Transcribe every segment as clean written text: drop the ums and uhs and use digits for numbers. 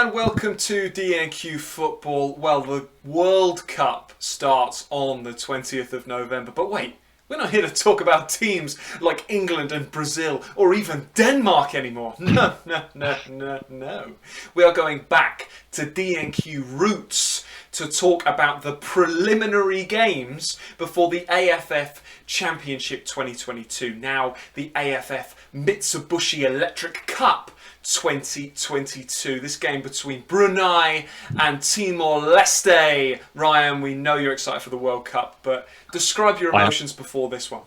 and welcome to DNQ Football. Well, the World Cup starts on the 20th of November, but wait, we're not here to talk about teams like England and Brazil or even Denmark anymore. No. We are going back to DNQ roots to talk about the preliminary games before the AFF Championship 2022. Now, the AFF Mitsubishi Electric Cup 2022. This game between Brunei and Timor-Leste. Ryan, we know you're excited for the World Cup, but describe your emotions before this one.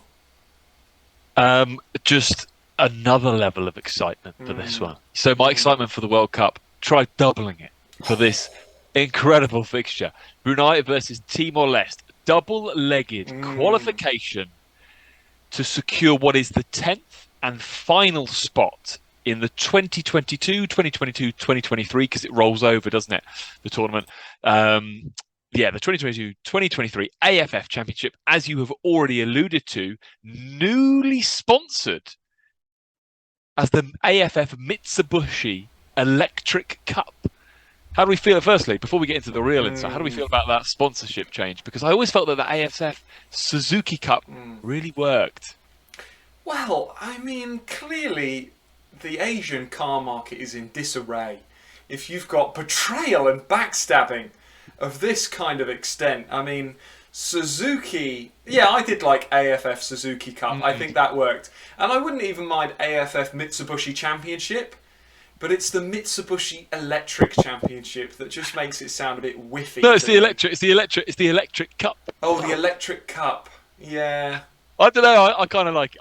Just another level of excitement for this one. So my excitement for the World Cup, try doubling it for this incredible fixture. Brunei versus Timor-Leste. Double-legged qualification to secure what is the 10th and final spot in the 2022-2023, because it rolls over, doesn't it? The tournament. The 2022-2023 AFF Championship, as you have already alluded to, newly sponsored as the AFF Mitsubishi Electric Cup. How do we feel, firstly, before we get into the real insight, how do we feel about that sponsorship change? Because I always felt that the AFF Suzuki Cup really worked. Well, I mean, clearly the Asian car market is in disarray. If you've got betrayal and backstabbing of this kind of extent, I mean, Suzuki, yeah, I did like AFF Suzuki Cup. I think that worked. And I wouldn't even mind AFF Mitsubishi Championship, but it's the Mitsubishi Electric Championship that just makes it sound a bit whiffy. No, it's the electric cup. Oh, the Electric Cup. Yeah. I don't know. I kind of like it.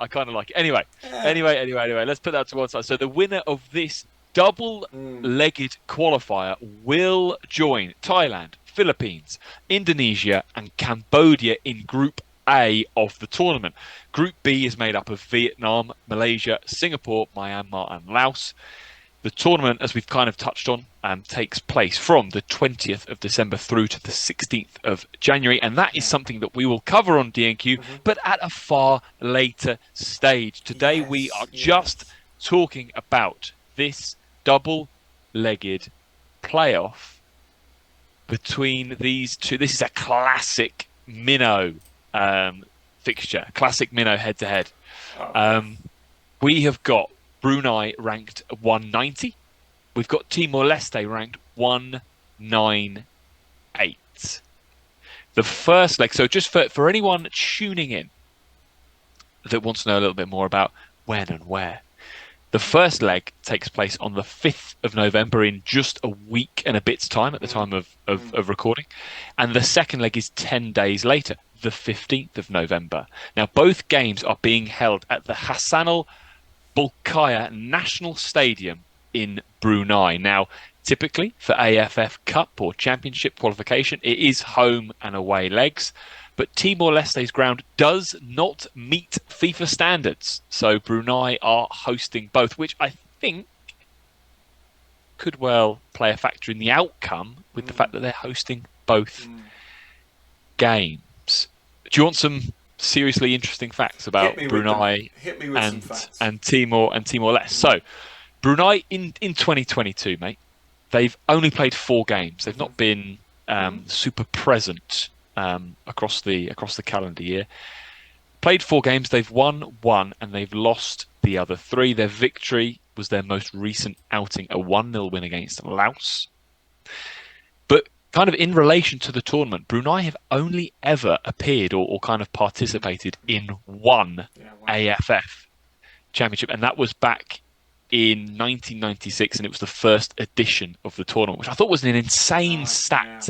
Anyway, let's put that to one side. So the winner of this double-legged qualifier will join Thailand, Philippines, Indonesia, and Cambodia in Group A of the tournament. Group B is made up of Vietnam, Malaysia, Singapore, Myanmar, and Laos. The tournament, as we've kind of touched on, takes place from the 20th of December through to the 16th of January. And that is something that we will cover on DNQ, but at a far later stage. Today, we are just talking about this double-legged playoff between these two. This is a classic minnow fixture, classic minnow head-to-head. We have got Brunei ranked 190. We've got Timor-Leste ranked 198. The first leg, so just for anyone tuning in that wants to know a little bit more about when and where, the first leg takes place on the 5th of November in just a week and a bit's time at the time of recording. And the second leg is 10 days later, the 15th of November. Now, both games are being held at the Hassanal Bolkiah National Stadium in Brunei. Now, typically for AFF Cup or Championship qualification, it is home and away legs, but Timor-Leste's ground does not meet FIFA standards. So Brunei are hosting both, which I think could well play a factor in the outcome with the fact that they're hosting both games. Do you want some seriously interesting facts about Brunei and Timor-Leste? So Brunei in 2022, mate, they've only played 4 games. They've not been super present across the calendar year. Played 4 games, they've won 1 and they've lost the other 3. Their victory was their most recent outing, a 1-0 win against Laos. But kind of in relation to the tournament, Brunei have only ever appeared or kind of participated in one AFF Championship, and that was back in 1996, and it was the first edition of the tournament, which I thought was an insane stat,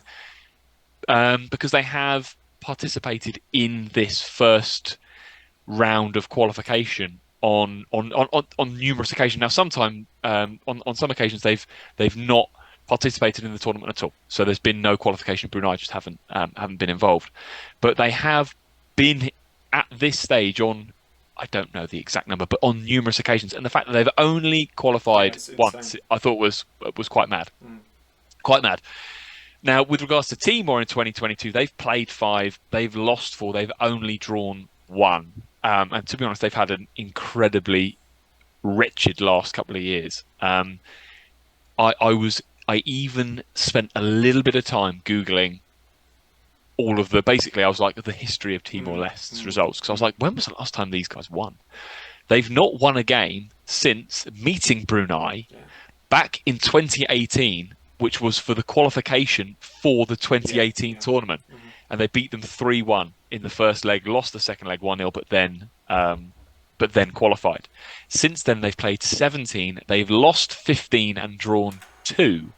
because they have participated in this first round of qualification on numerous occasions. Now, sometimes on some occasions they've not participated in the tournament at all, so there's been no qualification. Brunei just haven't been involved, but they have been at this stage on, I don't know the exact number, but on numerous occasions. And the fact that they've only qualified once, I thought was quite mad. Quite mad. Now, with regards to Timor in 2022, they've played 5, they've lost 4, they've only drawn 1. And to be honest, they've had an incredibly wretched last couple of years. I was I even spent a little bit of time Googling all of basically I was like the history of Timor-Leste's results, because I was like, when was the last time these guys won? They've not won a game since meeting Brunei back in 2018, which was for the qualification for the 2018 tournament. And they beat them 3-1 in the first leg, lost the second leg 1-0, but then qualified. Since then, they've played 17. They've lost 15 and drawn 2.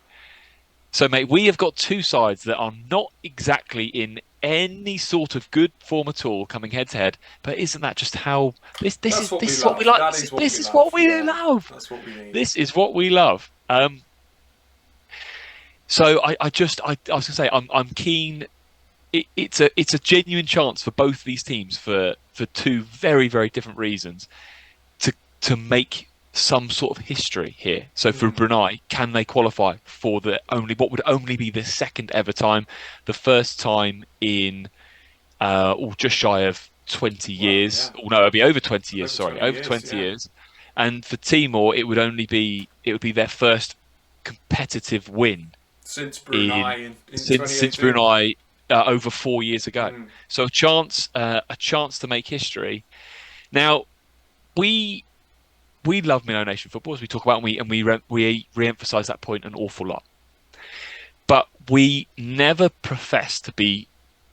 So, mate, we have got two sides that are not exactly in any sort of good form at all, coming head to head. But isn't that just how this is what we like? This is what we love. That's what we need. This is what we love. So I was gonna say I'm keen. It's a genuine chance for both these teams for two very, very different reasons to make some sort of history here. So for Brunei, can they qualify for what would only be the second ever time, the first time in just shy of 20 years. Yeah. No, it'd be over 20 years. Over 20 years. And for Timor, it would be their first competitive win since Brunei since Brunei over 4 years ago. So a chance to make history. Now we love Minnow Nation football, as we talk about, and we re-emphasise that point an awful lot. But we never profess to be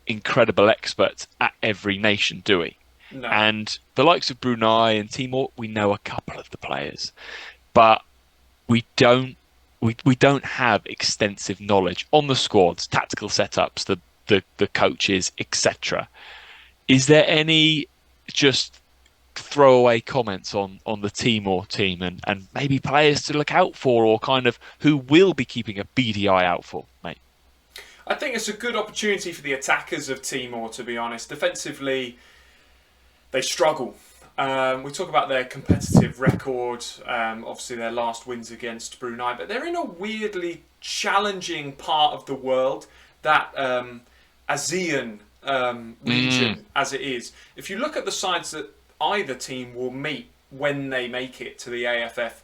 incredible experts at every nation, do we? No. And the likes of Brunei and Timor, we know a couple of the players, but we don't have extensive knowledge on the squads, tactical setups, the coaches, etc. Is there any just throwaway comments on the Timor team and maybe players to look out for, or kind of who will be keeping a beady eye out for, mate? I think it's a good opportunity for the attackers of Timor, to be honest. Defensively, they struggle. We talk about their competitive record, obviously their last wins against Brunei, but they're in a weirdly challenging part of the world, that ASEAN region as it is. If you look at the sides that either team will meet when they make it to the AFF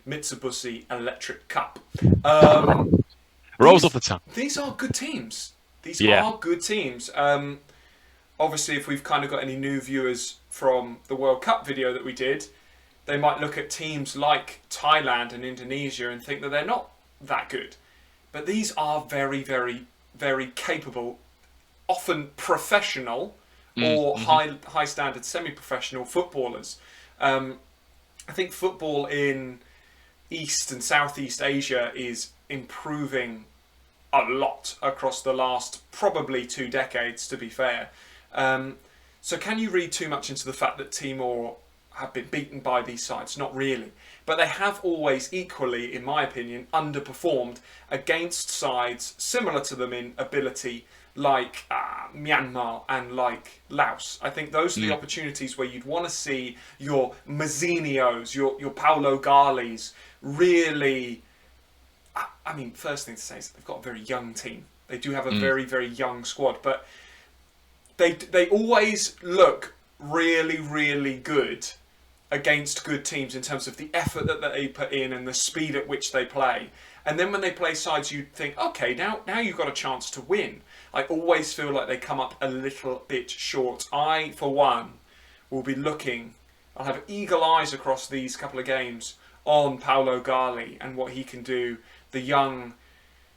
Mitsubishi Electric Cup. Rolls off the tongue. These are good teams. These are good teams. Obviously, if we've kind of got any new viewers from the World Cup video that we did, they might look at teams like Thailand and Indonesia and think that they're not that good. But these are very, very, very capable, often professional or high standard semi-professional footballers. I think football in East and Southeast Asia is improving a lot across the last probably 2 decades, to be fair. So can you read too much into the fact that Timor have been beaten by these sides? Not really. But they have always equally, in my opinion, underperformed against sides similar to them in ability, like Myanmar and like Laos. I think those are the opportunities where you'd want to see your Mazzinios, your Paulo Galis really... I mean, first thing to say is they've got a very young team. They do have a very, very young squad, but they always look really, really good against good teams in terms of the effort that they put in and the speed at which they play. And then when they play sides, you think, okay, now you've got a chance to win. I always feel like they come up a little bit short. I, for one, will be looking, I'll have eagle eyes across these couple of games on Paulo Gali and what he can do. The young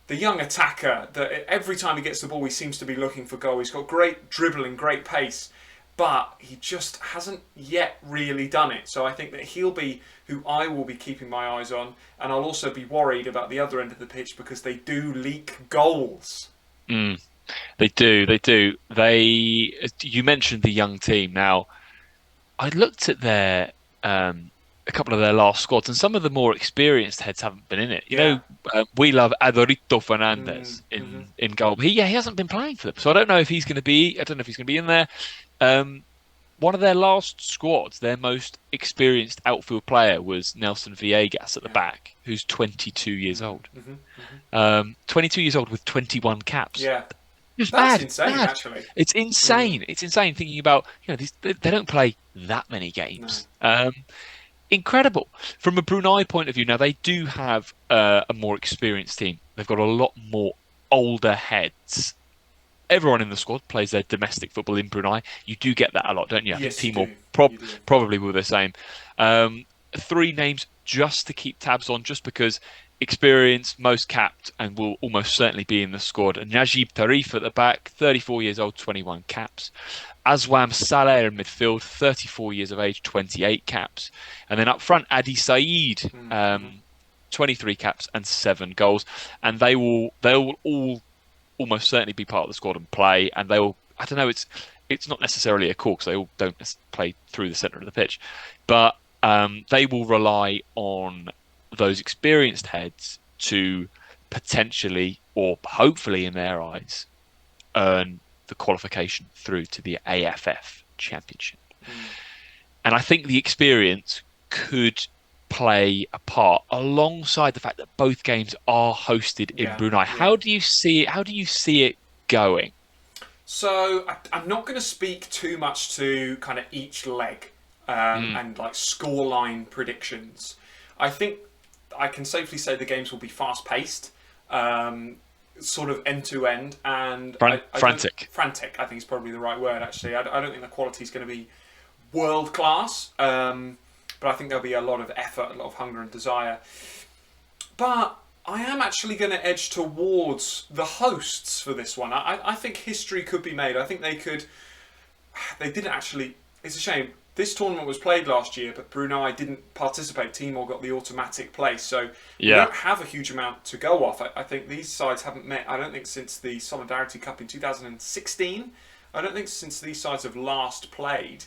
attacker that every time he gets the ball, he seems to be looking for goal. He's got great dribbling, great pace, but he just hasn't yet really done it. So I think that he'll be who I will be keeping my eyes on, and I'll also be worried about the other end of the pitch because they do leak goals. They do. You mentioned the young team. Now, I looked at their a couple of their last squads, and some of the more experienced heads haven't been in it. You know, we love Adorito Fernandez in goal. He hasn't been playing for them, so I don't know if he's going to be. I don't know if he's going to be in there. One of their last squads, their most experienced outfield player was Nelson Villegas at the back, who's 22 years old. 22 years old with 21 caps. Yeah. It's That's mad. insane, mad. actually. It's insane. It's insane thinking about, they don't play that many games. incredible. From a Brunei point of view, now they do have a more experienced team. They've got a lot more older heads. Everyone in the squad plays their domestic football in Brunei. You do get that a lot, don't you? I think Yes, you Timor do. probably will the same. Three names just to keep tabs on, just because experience, most capped, and will almost certainly be in the squad. And Najib Tarif at the back, 34 years old, 21 caps. Aswam Saleh in midfield, 34 years of age, 28 caps. And then up front, Adi Saeed, 23 caps and 7 goals. And they'll all almost certainly be part of the squad and play. And they'll, I don't know, it's not necessarily a call because they all don't play through the centre of the pitch, but they will rely on those experienced heads to potentially, or hopefully in their eyes, earn the qualification through to the AFF Championship. And I think the experience could play a part alongside the fact that both games are hosted in Brunei. How do you see it? How do you see it going? So I'm not going to speak too much to kind of each leg and like scoreline predictions. I think I can safely say the games will be fast paced, sort of end to end, and frantic. Frantic, I think is probably the right word. Actually, I don't think the quality is going to be world class, but I think there'll be a lot of effort, a lot of hunger and desire. But I am actually going to edge towards the hosts for this one. I think history could be made. I think they could. They didn't actually. It's a shame. This tournament was played last year, but Brunei didn't participate. Timor got the automatic place, so we don't have a huge amount to go off. I think these sides haven't met. I don't think since the Solidarity Cup in 2016. I don't think since these sides have last played,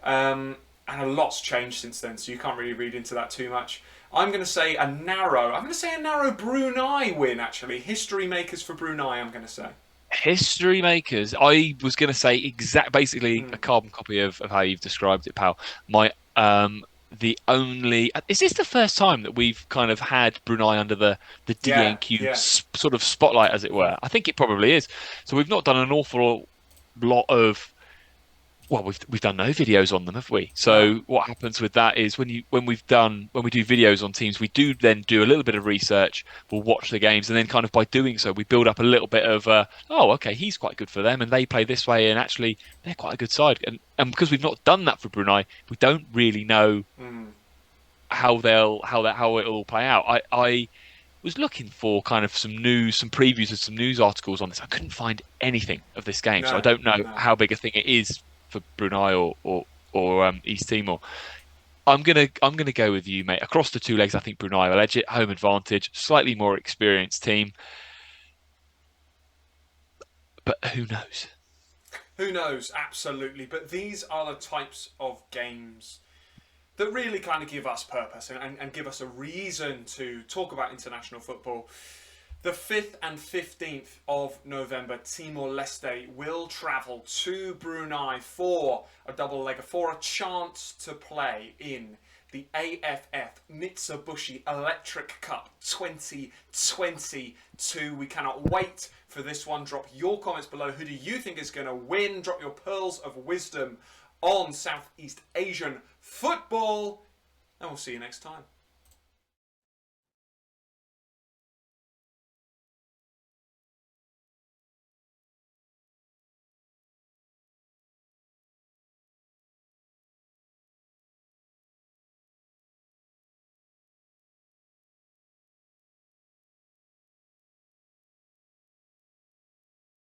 and a lot's changed since then. So you can't really read into that too much. I'm going to say a narrow Brunei win. Actually, history makers for Brunei. I'm going to say. History makers. I was going to say basically a carbon copy of how you've described it, pal. The only is this the first time that we've kind of had Brunei under the DNQ sort of spotlight, as it were? I think it probably is. So we've not done an awful lot of. Well, we've done no videos on them, have we? So what happens with that is when we do videos on teams, we do then do a little bit of research. We'll watch the games, and then kind of by doing so, we build up a little bit of okay, he's quite good for them, and they play this way, and actually they're quite a good side. And because we've not done that for Brunei, we don't really know how it'll all play out. I was looking for kind of some news, some previews and some news articles on this. I couldn't find anything of this game, so I don't know how big a thing it is for Brunei or East Timor. I'm gonna go with you, mate. Across the two legs, I think Brunei will edge it. Home advantage, slightly more experienced team, but who knows? Who knows? Absolutely. But these are the types of games that really kind of give us purpose and give us a reason to talk about international football. The 5th and 15th of November, Timor-Leste will travel to Brunei for a double-legger, for a chance to play in the AFF Mitsubishi Electric Cup 2022. We cannot wait for this one. Drop your comments below. Who do you think is going to win? Drop your pearls of wisdom on Southeast Asian football. And we'll see you next time.